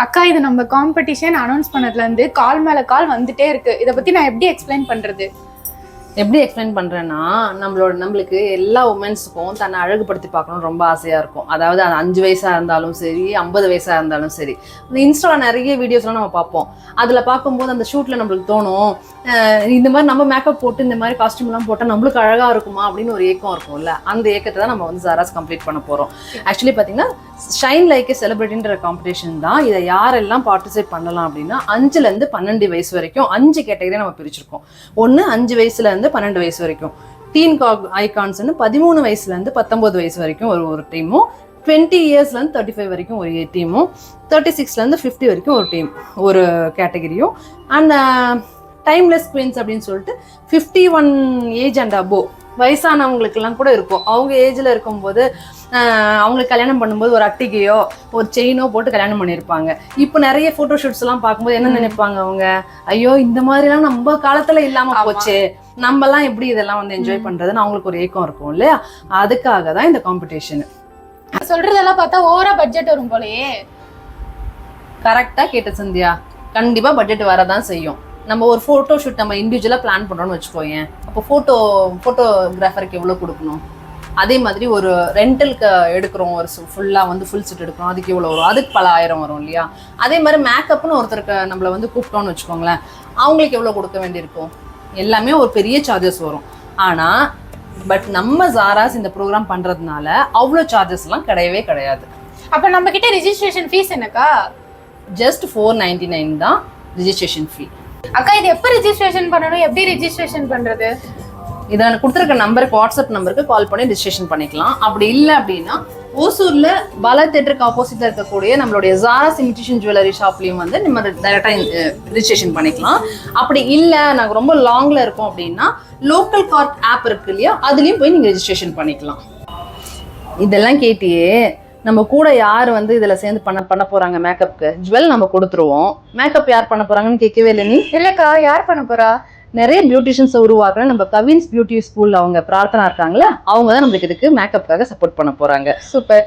அக்கா இது நம்ம காம்படிஷன் அனௌன்ஸ் பண்ணதுல இருந்து கால் மேல கால் வந்துட்டே இருக்கு. இத பத்தி நான் எப்படி எக்ஸ்பிளைன் பண்றது? எப்படி எக்ஸ்பிளைன் பண்ணுறேன்னா, நம்மளுக்கு எல்லா உமன்ஸுக்கும் தன்னை அழகுபடுத்தி பார்க்கணும்னு ரொம்ப ஆசையாக இருக்கும். அதாவது அது 5 வயசாக இருந்தாலும் சரி, 50 வயசாக இருந்தாலும் சரி. இந்த இன்ஸ்டாவில் நிறைய வீடியோஸ்லாம் நம்ம பார்ப்போம். அதில் பார்க்கும்போது அந்த ஷூட்டில் நம்மளுக்கு தோணும், இந்த மாதிரி நம்ம மேக்கப் போட்டு இந்த மாதிரி காஸ்டியூம்லாம் போட்டால் நம்மளுக்கு அழகாக இருக்குமா அப்படின்னு ஒரு ஏக்கம் இருக்கும்ல. அந்த ஏக்கத்தை தான் நம்ம வந்து ஜாராஸ் கம்ப்ளீட் பண்ண போகிறோம். ஆக்சுவலி பார்த்தீங்கன்னா ஷைன் லைக் ஏ செலிபிரிட்டின்ற காம்படிஷன் தான். இதை யாரெல்லாம் பார்ட்டிசிபேட் பண்ணலாம் அப்படின்னா 5லேருந்து 12 வயசு வரைக்கும் 5 கேட்டகரியாக நம்ம பிரிச்சிருக்கோம். 1 5 வயசுலேருந்து 12 வயசு வரைக்கும், டீன் ஐகான்ஸ்னு 13 வயசுலேருந்து 19 வயசு வரைக்கும் ஒரு டீமும், 20 இயர்ஸ்லேருந்து 35 வரைக்கும் ஒரு டீமும், 36லேருந்து 50 வரைக்கும் ஒரு டீம் ஒரு கேட்டகரியும், அண்ட் டைம்லெஸ் குவீன்ஸ் அப்படின்னு சொல்லிட்டு 51 ஏஜ் அண்ட் அபோவ் வயசானவங்களுக்கெல்லாம் கூட இருக்கும். அவங்க ஏஜில் இருக்கும்போது அவங்களுக்கு கல்யாணம் பண்ணும்போது ஒரு அட்டிகையோ ஒரு செயினோ போட்டு கல்யாணம் பண்ணியிருப்பாங்க. இப்போ நிறைய ஃபோட்டோ ஷூட்ஸ்லாம் பார்க்கும்போது என்ன நினைப்பாங்க அவங்க, ஐயோ இந்த மாதிரிலாம் நம்ம காலத்தில் இல்லாமல் போச்சு, நம்மலாம் எப்படி இதெல்லாம் வந்து என்ஜாய் பண்ணுறதுன்னு அவங்களுக்கு ஒரு ஏக்கம் இருக்கும் இல்லையா. அதுக்காக தான் இந்த காம்படிஷன். சொல்றதெல்லாம் பார்த்தா ஓவரா பட்ஜெட் வரும் போலயே. கரெக்டாக கேட்ட சந்தியா, கண்டிப்பாக பட்ஜெட் வரதான் செய்யும். நம்ம ஒரு ஃபோட்டோ ஷூட் நம்ம இண்டிவிஜுவலாக பிளான் பண்ணுறோன்னு வச்சுக்கோங்க. அப்போ ஃபோட்டோகிராஃபருக்கு எவ்வளோ கொடுக்கணும், அதே மாதிரி ஒரு ரெண்டலுக்கு எடுக்கிறோம், ஒரு ஃபுல்லாக வந்து ஃபுல் செட் எடுக்கிறோம், அதுக்கு எவ்வளோ வரும், அதுக்கு பல ஆயிரம் வரும் இல்லையா. அதே மாதிரி மேக்கப்னு ஒருத்தருக்கு நம்மளை வந்து கூப்பிட்டோன்னு வச்சுக்கோங்களேன், அவங்களுக்கு எவ்வளோ கொடுக்க வேண்டியிருக்கும், எல்லாமே ஒரு பெரிய சார்ஜஸ் வரும். ஆனால் பட் நம்ம ஜாராஸ் இந்த ப்ரோக்ராம் பண்ணுறதுனால அவ்வளோ சார்ஜஸ்லாம் கிடையவே கிடையாது. அப்போ நம்ம கிட்ட ரிஜிஸ்ட்ரேஷன் ஃபீஸ் என்னக்கா? ஜஸ்ட் 499 தான் ரிஜிஸ்ட்ரேஷன் ஃபீ. அக்கா இது எப்போ ரிஜிஸ்ட்ரேஷன் பண்ணணும், எப்படி ரிஜிஸ்ட்ரேஷன் பண்ணுறது? இதை கொடுத்துருக்க நம்பருக்கு, வாட்ஸ்அப் நம்பருக்கு கால் பண்ணி ரிஜிஸ்ட்ரேஷன் பண்ணிக்கலாம். அப்படி இல்லை அப்படின்னா ஓசூரில் பாலா தேட்டருக்கு ஆப்போசிட்டில் இருக்கக்கூடிய நம்மளுடைய ஜாராஸ் இமிடேஷன் ஜுவல்லரி ஷாப்லேயும் வந்து நம்ம டைரெக்டாக ரிஜிஸ்ட்ரேஷன் பண்ணிக்கலாம். அப்படி இல்லை நாங்கள் ரொம்ப லாங்கில் இருக்கோம் அப்படின்னா லோக்கல் கார்ட் ஆப் இருக்கு இல்லையா, அதுலேயும் போய் நீங்கள் ரிஜிஸ்ட்ரேஷன் பண்ணிக்கலாம். இதெல்லாம் கேட்டியே, நம்ம கூட யார் வந்து இதில் சேர்ந்து பண்ண போகிறாங்க மேக்கப்புக்கு? ஜுவல் நம்ம கொடுத்துருவோம். மேக்கப் யார் பண்ண போகிறாங்கன்னு கேட்கவே இல்லை நீ? இல்லைக்கா, யார் பண்ண போகிறா? நிறைய பியூட்டிஷியன்ஸை உருவாக்குற நம்ம கவின்ஸ் பியூட்டி ஸ்கூல் அவங்க பிரார்த்தனா இருக்காங்களே, அவங்க தான் நம்மளுக்கு இதுக்கு மேக்கப்புக்காக சப்போர்ட் பண்ண போகிறாங்க. சூப்பர்.